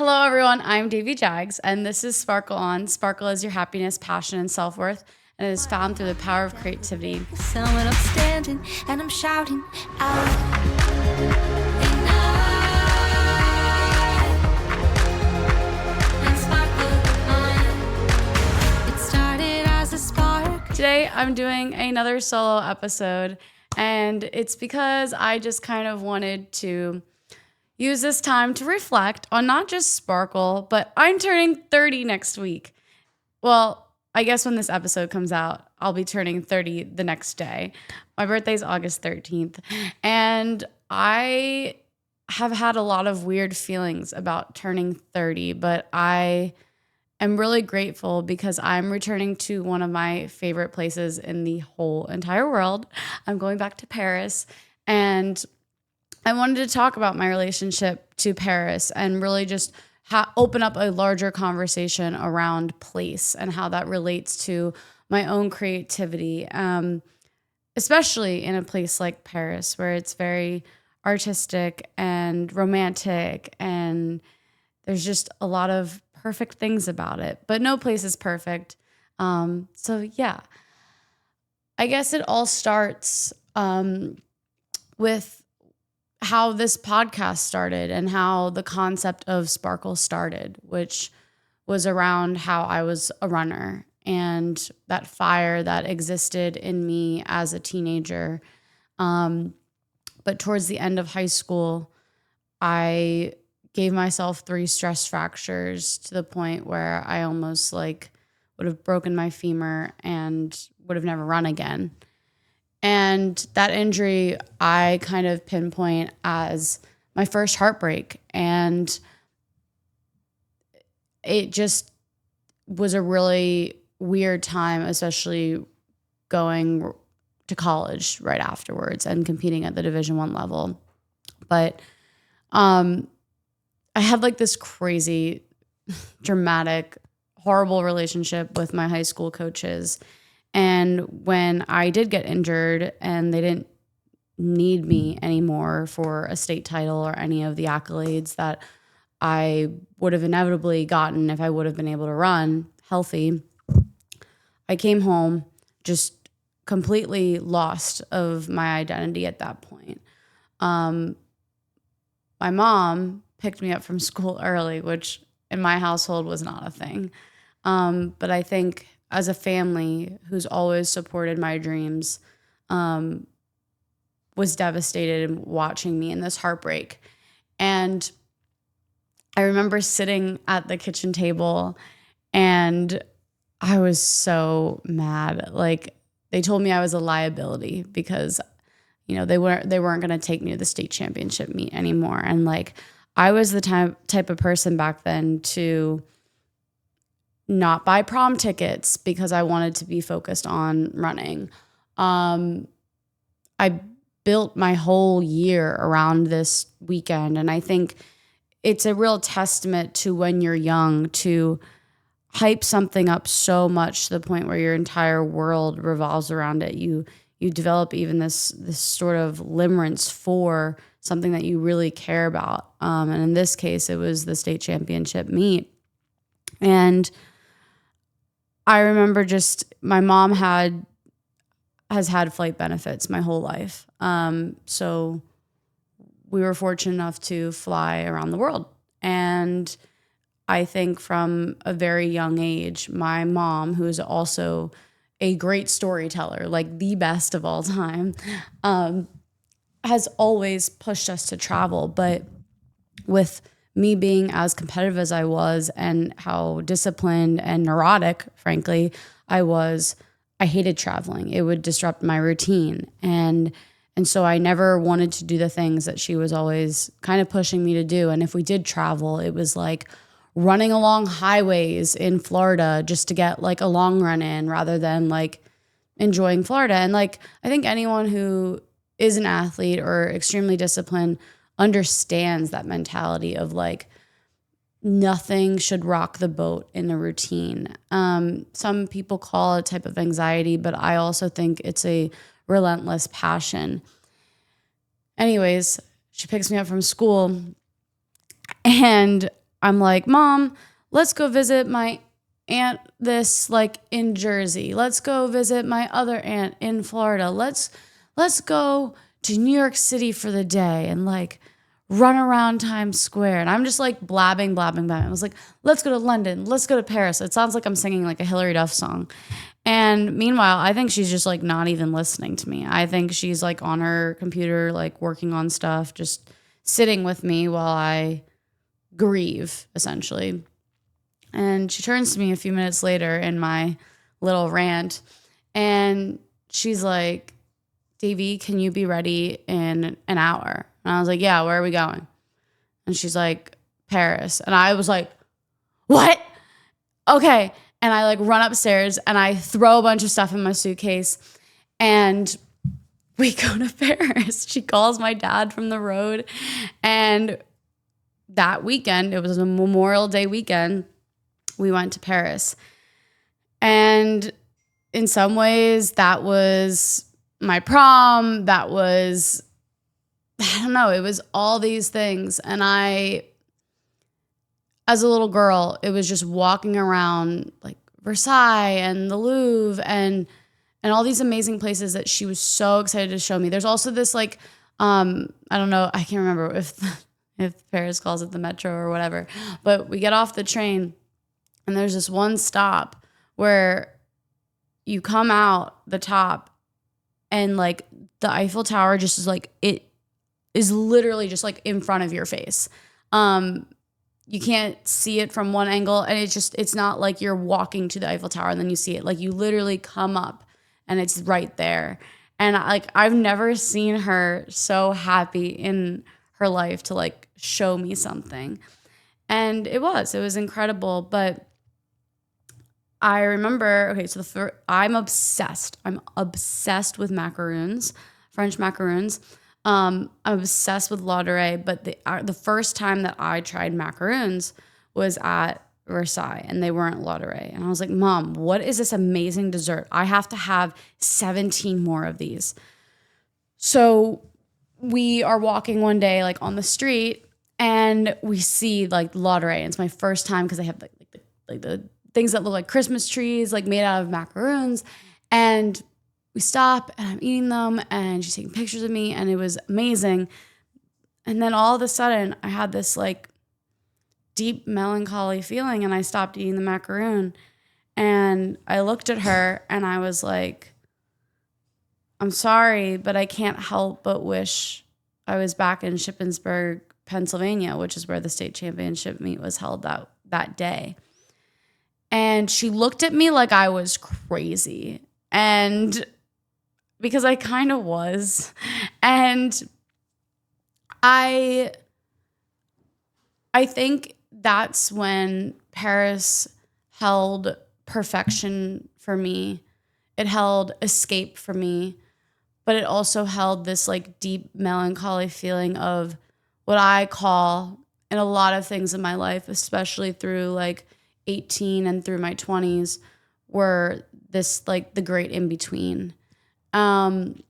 Hello, everyone. I'm Devi Jags, and this is Sparkle On. Sparkle is your happiness, passion, and self-worth, and it is found through the power of creativity. Someone upstanding, and I'm shouting out. Today, I'm doing another solo episode, and it's because I just kind of wanted to use this time to reflect on not just Sparkle, but I'm turning 30 next week. Well, I guess when this episode comes out, I'll be turning 30 the next day. My birthday's August 13th, and I have had a lot of weird feelings about turning 30, but I am really grateful because I'm returning to one of my favorite places in the whole entire world. I'm going back to Paris, and I wanted to talk about my relationship to Paris and really just open up a larger conversation around place and how that relates to my own creativity, especially in a place like Paris where it's very artistic and romantic, and there's just a lot of perfect things about it, but no place is perfect. So yeah, I guess it all starts with how this podcast started and how the concept of Sparkle started, which was around how I was a runner and that fire that existed in me as a teenager. But towards the end of high school, I gave myself 3 stress fractures to the point where I almost would have broken my femur and would have never run again. And that injury I kind of pinpoint as my first heartbreak. And it just was a really weird time, especially going to college right afterwards and competing at the Division I level. But I had this crazy, dramatic, horrible relationship with my high school coaches. And when I did get injured and they didn't need me anymore for a state title or any of the accolades that I would have inevitably gotten if I would have been able to run healthy, I came home just completely lost of my identity at that point. My mom picked me up from school early, which in my household was not a thing. But I think as a family who's always supported my dreams, was devastated in watching me in this heartbreak. And I remember sitting at the kitchen table and I was so mad. They told me I was a liability because, they weren't going to take me to the state championship meet anymore. And I was the type of person back then to not buy prom tickets because I wanted to be focused on running. I built my whole year around this weekend. And I think it's a real testament to when you're young to hype something up so much to the point where your entire world revolves around it. You develop even this sort of limerence for something that you really care about. And in this case, it was the state championship meet. And I remember my mom has had flight benefits my whole life. So we were fortunate enough to fly around the world. And I think from a very young age, my mom, who is also a great storyteller, the best of all time, has always pushed us to travel. But with me being as competitive as I was and how disciplined and neurotic, frankly, I hated traveling. It would disrupt my routine. And so I never wanted to do the things that she was always kind of pushing me to do. And if we did travel, it was running along highways in Florida just to get a long run in rather than enjoying Florida. And I think anyone who is an athlete or extremely disciplined understands that mentality of nothing should rock the boat in a routine. Some people call it a type of anxiety, but I also think it's a relentless passion. Anyways, she picks me up from school and I'm like, Mom, let's go visit my aunt this like in Jersey. Let's go visit my other aunt in Florida. Let's go to New York City for the day and like run around Times Square. And I'm just like blabbing. I was like, let's go to London. Let's go to Paris. It sounds like I'm singing like a Hillary Duff song. And meanwhile, I think she's just like not even listening to me. I think she's like on her computer, like working on stuff, just sitting with me while I grieve, essentially. And she turns to me a few minutes later in my little rant, and she's like, Davy, can you be ready in an hour? And I was like, yeah, where are we going? And she's like, Paris. And I was like, what? Okay. And I like run upstairs and I throw a bunch of stuff in my suitcase and we go to Paris. She calls my dad from the road. And that weekend, it was a Memorial Day weekend, we went to Paris. And in some ways, that was my prom. That was, I don't know, it was all these things. And as a little girl, it was just walking around like Versailles and the Louvre and all these amazing places that she was so excited to show me. There's also this like, I don't know, I can't remember if Paris calls it the metro or whatever, but we get off the train and there's this one stop where you come out the top and like the Eiffel Tower just is like, it is literally just like in front of your face. You can't see it from one angle, and it's not like you're walking to the Eiffel Tower and then you see it. Like you literally come up and it's right there. And like I've never seen her so happy in her life to like show me something. And it was incredible. But I remember, okay, so I'm obsessed. I'm obsessed with macaroons, French macaroons. I'm obsessed with Lauderay, but the first time that I tried macaroons was at Versailles, and they weren't Lauderay. And I was like, Mom, what is this amazing dessert? I have to have 17 more of these. So we are walking one day, like on the street, and we see like Lauderay. And it's my first time because they have like the things that look like Christmas trees, like made out of macaroons. And we stop and I'm eating them and she's taking pictures of me and it was amazing. And then all of a sudden I had this like deep melancholy feeling and I stopped eating the macaroon and I looked at her and I was like, I'm sorry, but I can't help but wish I was back in Shippensburg, Pennsylvania, which is where the state championship meet was held that day. And she looked at me like I was crazy. And because I kind of was. And I think that's when Paris held perfection for me. It held escape for me, but it also held this like deep melancholy feeling of what I call in a lot of things in my life, especially through like 18 and through my 20s, were this like the great in between. And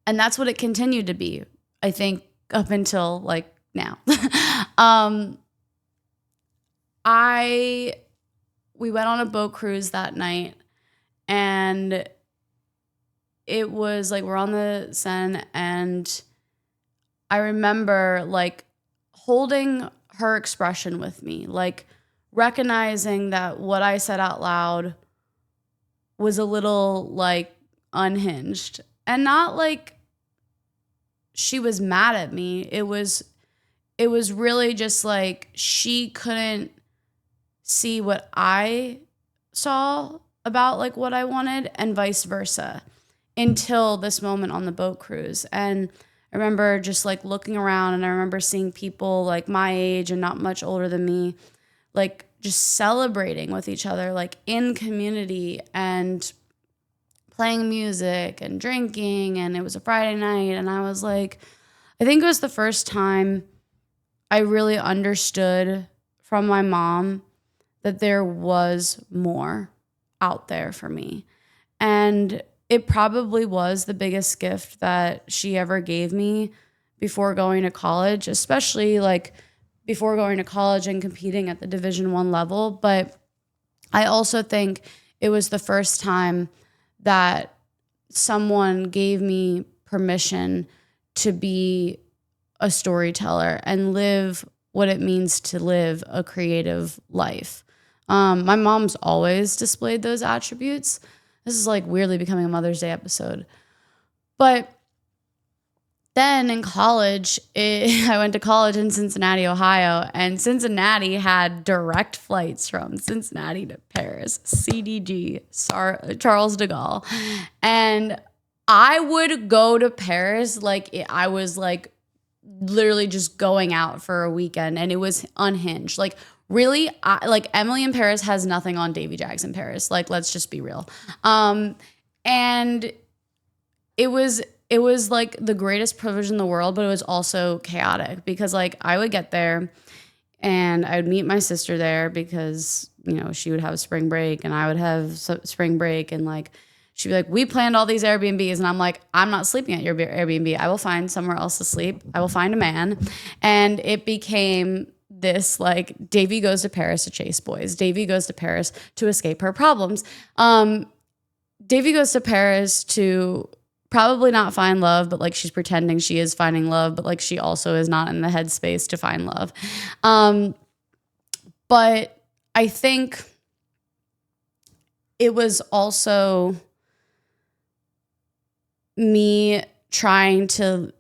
that's what it continued to be, I think, up until like now. We went on a boat cruise that night and it was like, we're on the Seine and I remember like holding her expression with me, like recognizing that what I said out loud was a little like unhinged and not like she was mad at me. It was really just like she couldn't see what I saw about like what I wanted and vice versa until this moment on the boat cruise. And I remember just like looking around and I remember seeing people like my age and not much older than me, like just celebrating with each other, like in community and playing music and drinking. And it was a Friday night. And I was like, I think it was the first time I really understood from my mom that there was more out there for me. And it probably was the biggest gift that she ever gave me before going to college, especially like before going to college and competing at the Division I level. But I also think it was the first time that someone gave me permission to be a storyteller and live what it means to live a creative life. My mom's always displayed those attributes. This is like weirdly becoming a Mother's Day episode. But then in college, I went to college in Cincinnati, Ohio, and Cincinnati had direct flights from Cincinnati to Paris, CDG, Charles de Gaulle. And I would go to Paris like I was like literally just going out for a weekend, and it was unhinged. Like really, like Emily in Paris has nothing on Devi Jags in Paris. Like, let's just be real. And it was like the greatest privilege in the world, but it was also chaotic because like I would get there and I would meet my sister there because, you know, she would have spring break and I would have spring break, and like she'd be like, we planned all these Airbnbs, and I'm like, I'm not sleeping at your Airbnb. I will find somewhere else to sleep. I will find a man. And it became this like Davy goes to Paris to chase boys. Davy goes to Paris to escape her problems. Davy goes to Paris to probably not find love, but like she's pretending she is finding love, but like she also is not in the headspace to find love. But I think it was also me trying to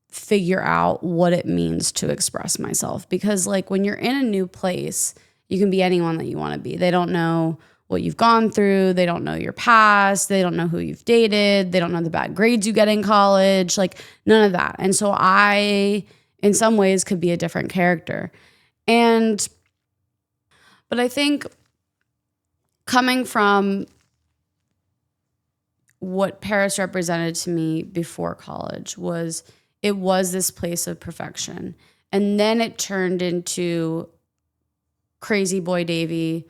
figure out what it means to express myself, because like when you're in a new place, you can be anyone that you want to be. They don't know what you've gone through. They don't know your past. They don't know who you've dated. They don't know the bad grades you get in college, like none of that. And so I, in some ways, could be a different character. But I think coming from what Paris represented to me before college was this place of perfection. And then it turned into crazy boy Davy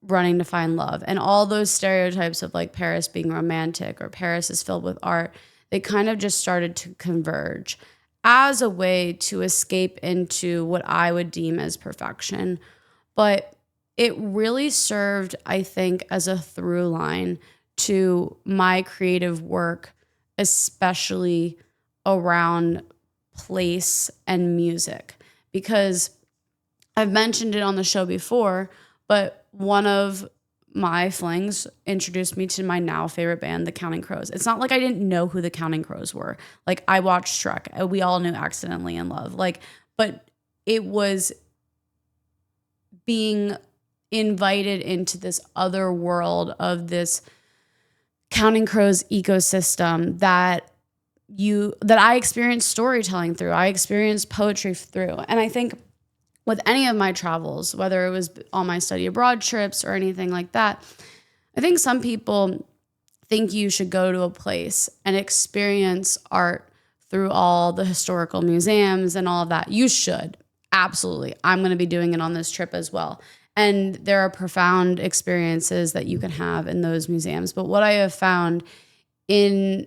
running to find love, and all those stereotypes of like Paris being romantic or Paris is filled with art. They kind of just started to converge as a way to escape into what I would deem as perfection. But it really served, I think, as a through line to my creative work, especially around place and music, because I've mentioned it on the show before, but one of my flings introduced me to my now favorite band, the Counting Crows. It's not like I didn't know who the Counting Crows were. Like I watched Shrek. We all knew Accidentally in Love. Like, but it was being invited into this other world of this Counting Crows ecosystem that I experienced storytelling through. I experienced poetry through. And I think with any of my travels, whether it was on my study abroad trips or anything like that, I think some people think you should go to a place and experience art through all the historical museums and all of that. You should. Absolutely. I'm going to be doing it on this trip as well. And there are profound experiences that you can have in those museums. But what I have found in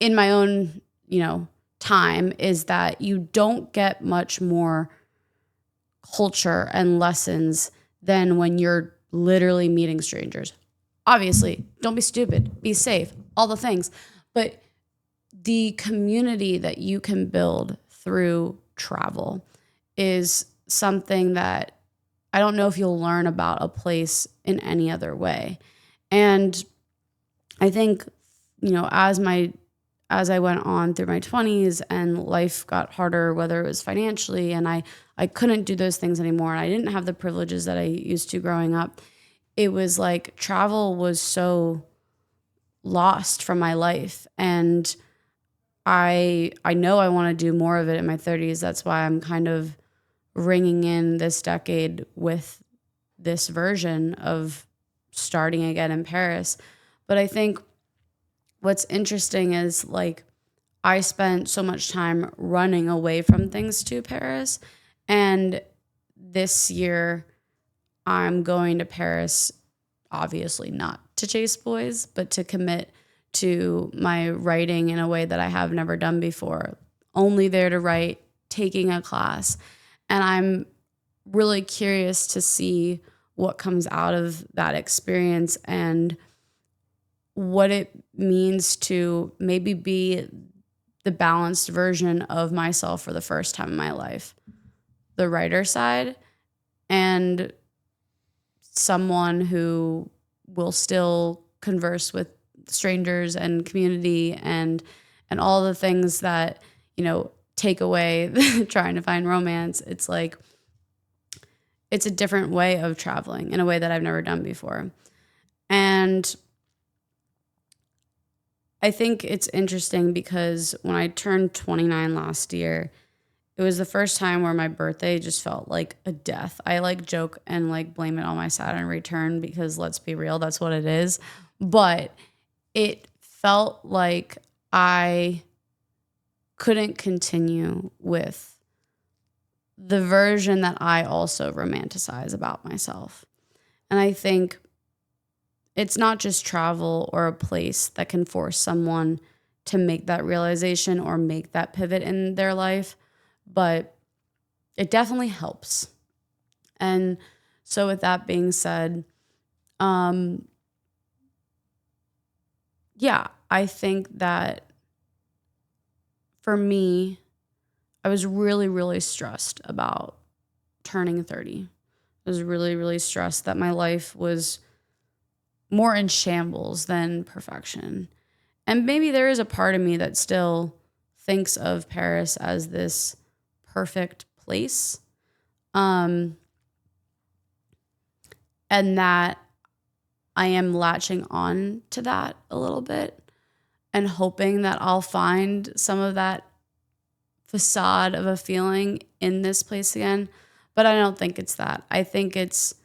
my own, time is that you don't get much more culture and lessons than when you're literally meeting strangers. Obviously, don't be stupid, be safe, all the things. But the community that you can build through travel is something that I don't know if you'll learn about a place in any other way. And I think, as I went on through my 20s and life got harder, whether it was financially, and I couldn't do those things anymore, and I didn't have the privileges that I used to growing up, it was like travel was so lost from my life. And I know I want to do more of it in my 30s. That's why I'm kind of ringing in this decade with this version of starting again in Paris. But I think what's interesting is like I spent so much time running away from things to Paris. And this year I'm going to Paris, obviously not to chase boys, but to commit to my writing in a way that I have never done before. Only there to write, taking a class. And I'm really curious to see what comes out of that experience and what it means to maybe be the balanced version of myself for the first time in my life. The writer side and someone who will still converse with strangers and community and all the things that, take away trying to find romance. It's like, it's a different way of traveling in a way that I've never done before. And I think it's interesting because when I turned 29 last year, it was the first time where my birthday just felt like a death. I like joke and like blame it on my Saturn return because let's be real, that's what it is. But it felt like I couldn't continue with the version that I also romanticize about myself. And I think it's not just travel or a place that can force someone to make that realization or make that pivot in their life, but it definitely helps. And so with that being said, I think that for me, I was really, really stressed about turning 30. I was really, really stressed that my life was more in shambles than perfection. And maybe there is a part of me that still thinks of Paris as this perfect place. And that I am latching on to that a little bit and hoping that I'll find some of that facade of a feeling in this place again. But I don't think it's that. I think it's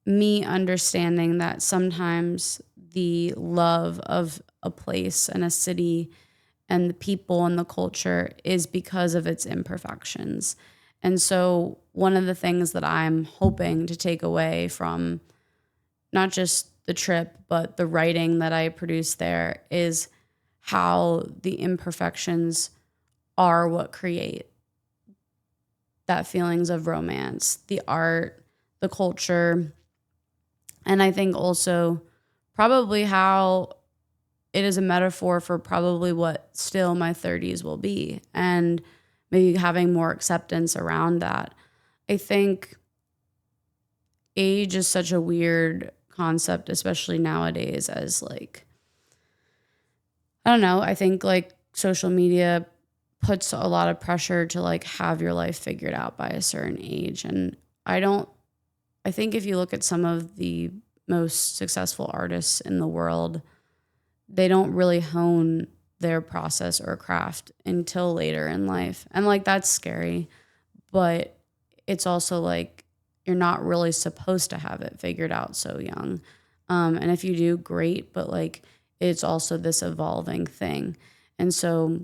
me understanding that sometimes the love of a place and a city and the people and the culture is because of its imperfections. And so one of the things that I'm hoping to take away from not just the trip, but the writing that I produced there is how the imperfections are what create that feelings of romance, the art, the culture. And I think also probably how it is a metaphor for probably what still my 30s will be, and maybe having more acceptance around that. I think age is such a weird concept, especially nowadays, as like, I don't know, I think like social media puts a lot of pressure to like have your life figured out by a certain age. And I think if you look at some of the most successful artists in the world, they don't really hone their process or craft until later in life. And like, that's scary, but it's also like, you're not really supposed to have it figured out so young. And if you do, great, but like, it's also this evolving thing. And so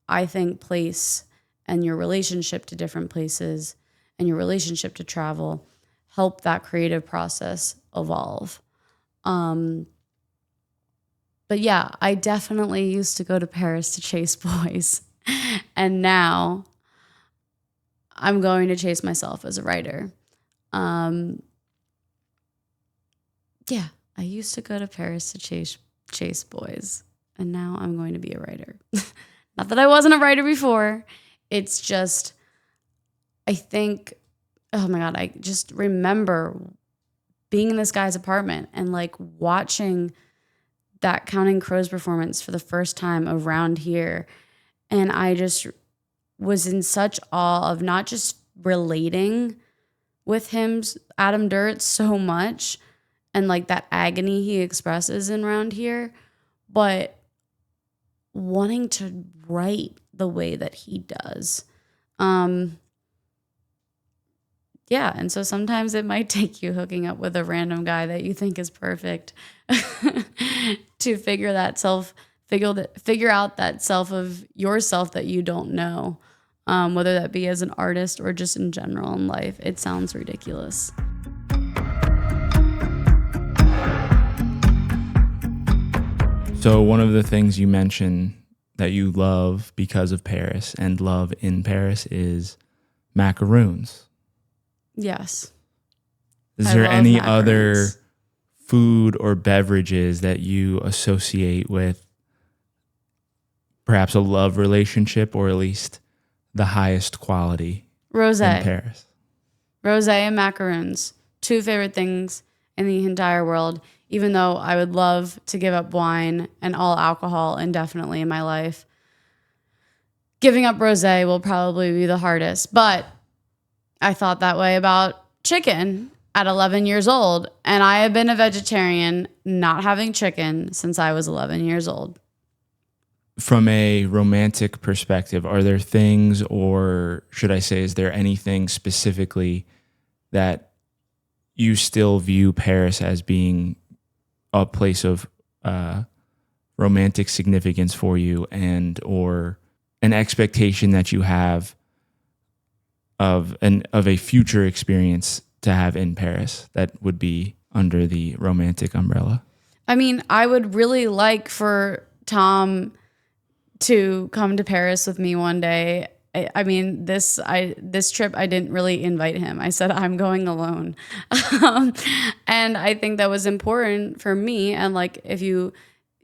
I think place and your relationship to different places and your relationship to travel help that creative process evolve. But yeah, I definitely used to go to Paris to chase boys. And now I'm going to chase myself as a writer. I used to go to Paris to chase boys. And now I'm going to be a writer. Not that I wasn't a writer before. It's just, I think, oh my God, I just remember being in this guy's apartment and like watching that Counting Crows performance for the first time around here. And I just was in such awe of not just relating with him, Adam Duritz, so much, and like that agony he expresses in around here, but wanting to write the way that he does. And so sometimes it might take you hooking up with a random guy that you think is perfect to figure out that self of yourself that you don't know, whether that be as an artist or just in general in life. It sounds ridiculous. So one of the things you mentioned that you love because of Paris and love in Paris is macaroons. Yes. Is I there love any macarons. other food or beverages that you associate with perhaps a love relationship, or at least the highest quality Rosé. in Paris? Rosé and macaroons. 2 favorite things in the entire world, even though I would love to give up wine and all alcohol indefinitely in my life. Giving up rosé will probably be the hardest, but I thought that way about chicken at 11 years old, and I have been a vegetarian, not having chicken since I was 11 years old. From a romantic perspective, are there things, or should I say, is there anything specifically that you still view Paris as being a place of romantic significance for you, and or an expectation that you have of a future experience to have in Paris that would be under the romantic umbrella? I mean, I would really like for Tom to come to Paris with me one day. I mean, this trip, I didn't really invite him. I said, I'm going alone. And I think that was important for me. And like, if you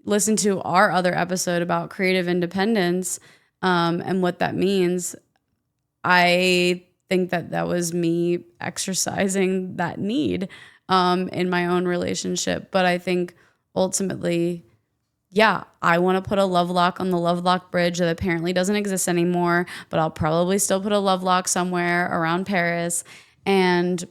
listen to our other episode about creative independence and what that means, I think that was me exercising that need in my own relationship. But I think ultimately, yeah, I want to put a love lock on the love lock bridge that apparently doesn't exist anymore, but I'll probably still put a love lock somewhere around Paris, and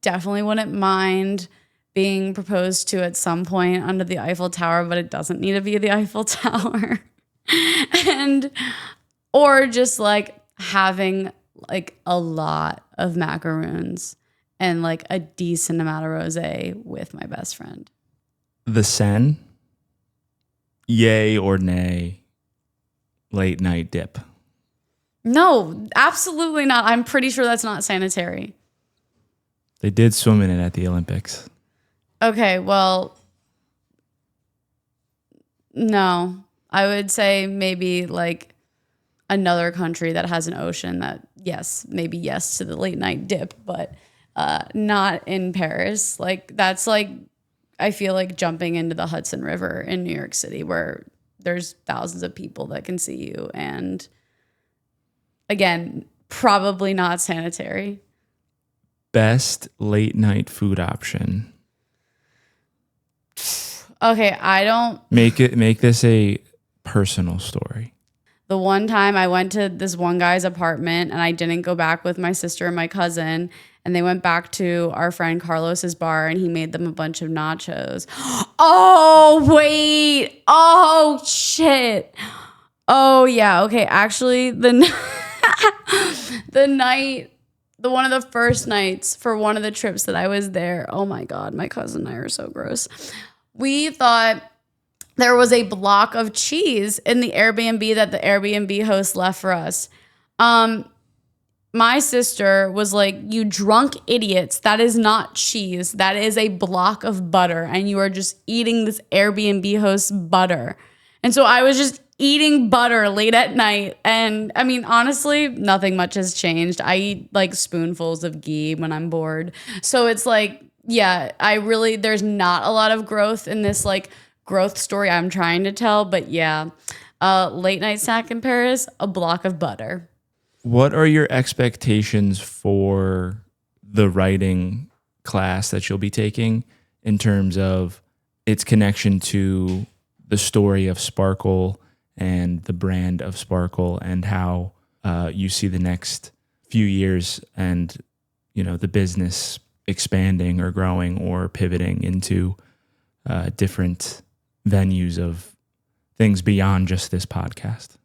definitely wouldn't mind being proposed to at some point under the Eiffel Tower, but it doesn't need to be the Eiffel Tower. Or just like having like a lot of macaroons and like a decent amount of rosé with my best friend. The Seine, yay or nay, late night dip? No, absolutely not. I'm pretty sure that's not sanitary. They did swim in it at the Olympics. Okay, well, no. I would say maybe like another country that has an ocean that, yes, maybe yes to the late night dip, but not in Paris. Like, that's like, I feel like jumping into the Hudson River in New York City where there's thousands of people that can see you. And again, probably not sanitary. Best late night food option. Okay, I don't Make this a personal story. The one time I went to this one guy's apartment and I didn't go back with my sister and my cousin, and they went back to our friend Carlos's bar and he made them a bunch of nachos. Oh, wait. Oh, shit. Oh, yeah. Okay. Actually, one of the first nights for one of the trips that I was there, oh my God, my cousin and I are so gross. We thought there was a block of cheese in the Airbnb that the Airbnb host left for us. My sister was like, you drunk idiots, that is not cheese. That is a block of butter, and you are just eating this Airbnb host's butter. And so I was just eating butter late at night. And I mean, honestly, nothing much has changed. I eat like spoonfuls of ghee when I'm bored. So it's like, yeah, there's not a lot of growth in this like growth story I'm trying to tell. But yeah, late night snack in Paris, a block of butter. What are your expectations for the writing class that you'll be taking in terms of its connection to the story of Sparkle and the brand of Sparkle, and how you see the next few years and, you know, the business expanding or growing or pivoting into different venues of things beyond just this podcast?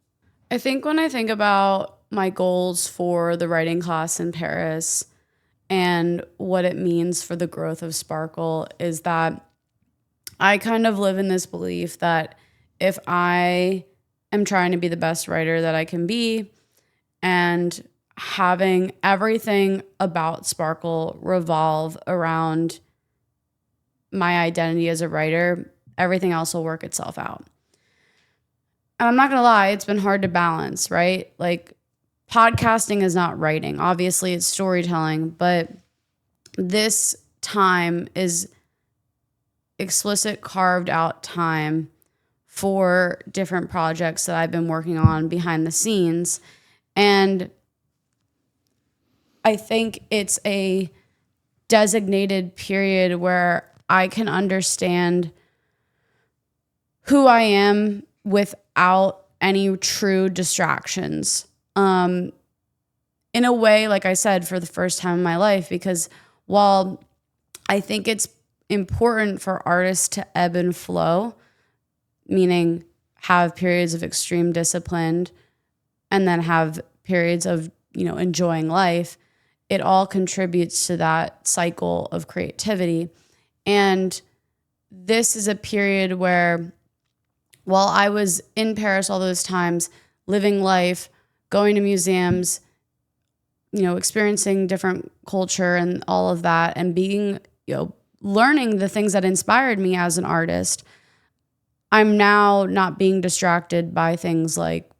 I think when I think about my goals for the writing class in Paris and what it means for the growth of Sparkle is that I kind of live in this belief that if I am trying to be the best writer that I can be and having everything about Sparkle revolve around my identity as a writer, everything else will work itself out. and I'm not going to lie, it's been hard to balance, right? Like podcasting is not writing. Obviously, it's storytelling, but this time is explicit carved out time for different projects that I've been working on behind the scenes. And I think it's a designated period where I can understand who I am without any true distractions. In a way, like I said, for the first time in my life, because while I think it's important for artists to ebb and flow, meaning have periods of extreme discipline and then have periods of, enjoying life, it all contributes to that cycle of creativity. And this is a period where, while I was in Paris all those times, living life, going to museums, experiencing different culture and all of that, and being, learning the things that inspired me as an artist, I'm now not being distracted by things like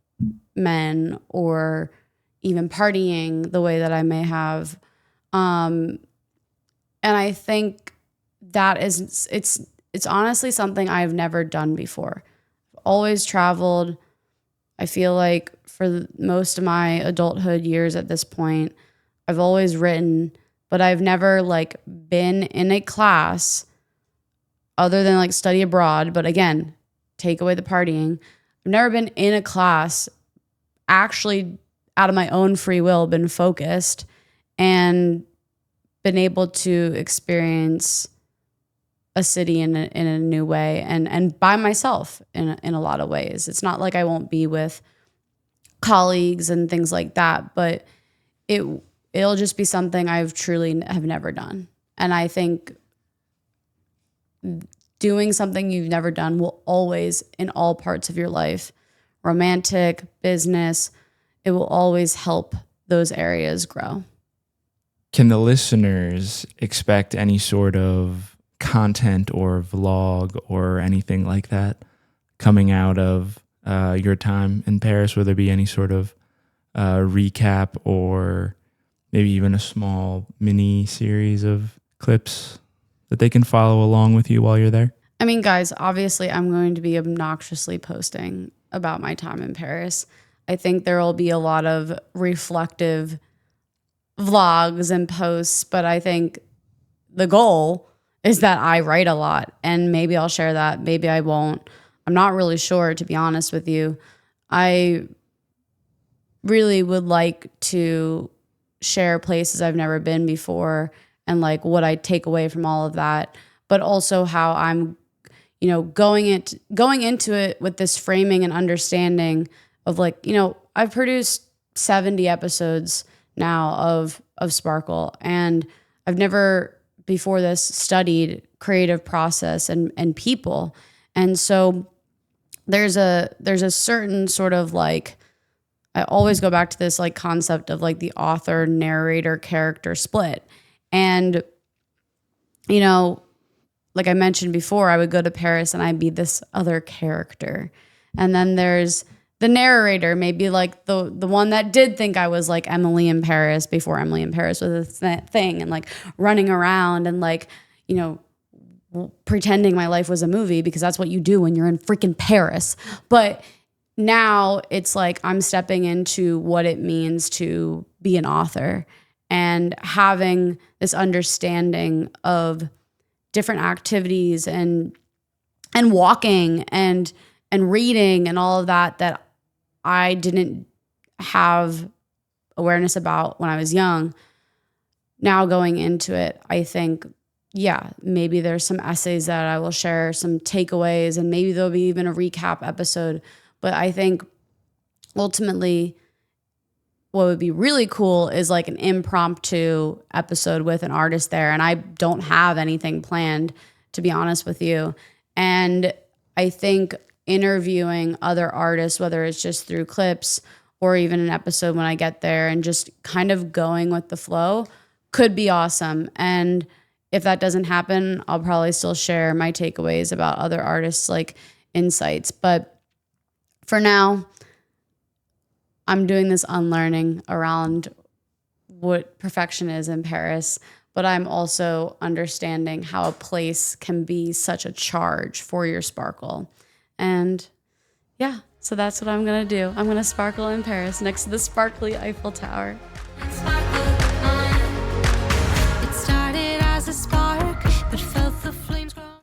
men or even partying the way that I may have. And I think that it's honestly something I've never done before. I've always traveled. I feel like for most of my adulthood years at this point, I've always written, but I've never been in a class other than study abroad. But again, take away the partying. I've never been in a class actually out of my own free will, been focused and been able to experience a city in a new way and by myself in a lot of ways. It's not like I won't be with colleagues and things like that, but it'll just be something I've truly have never done. And I think doing something you've never done will always, in all parts of your life, romantic, business, it will always help those areas grow. Can the listeners expect any sort of content or vlog or anything like that coming out of your time in Paris? Will there be any sort of recap or maybe even a small mini series of clips that they can follow along with you while you're there? I mean, guys, obviously I'm going to be obnoxiously posting about my time in Paris. I think there will be a lot of reflective vlogs and posts, but I think the goal is that I write a lot, and maybe I'll share that. Maybe I won't. I'm not really sure, to be honest with you. I really would like to share places I've never been before and what I take away from all of that, but also how I'm, going into it with this framing and understanding of I've produced 70 episodes now of Sparkle, and I've never before this studied creative process and people. And so there's a certain sort of I always go back to this concept of the author narrator character split. And, like I mentioned before, I would go to Paris and I'd be this other character. And then there's the narrator, maybe the one that did think I was Emily in Paris before Emily in Paris was a thing, and running around and pretending my life was a movie, because that's what you do when you're in freaking Paris. But now it's I'm stepping into what it means to be an author and having this understanding of different activities and walking and reading and all of that I didn't have awareness about when I was young. Now going into it, I think, yeah, maybe there's some essays that I will share, some takeaways, and maybe there'll be even a recap episode. But I think ultimately what would be really cool is an impromptu episode with an artist there. And I don't have anything planned, to be honest with you. And I think interviewing other artists, whether it's just through clips or even an episode when I get there, and just kind of going with the flow, could be awesome. And if that doesn't happen, I'll probably still share my takeaways about other artists' insights. But for now, I'm doing this unlearning around what perfection is in Paris, but I'm also understanding how a place can be such a charge for your sparkle. And yeah, so that's what I'm going to do. I'm going to sparkle in Paris next to the sparkly Eiffel Tower.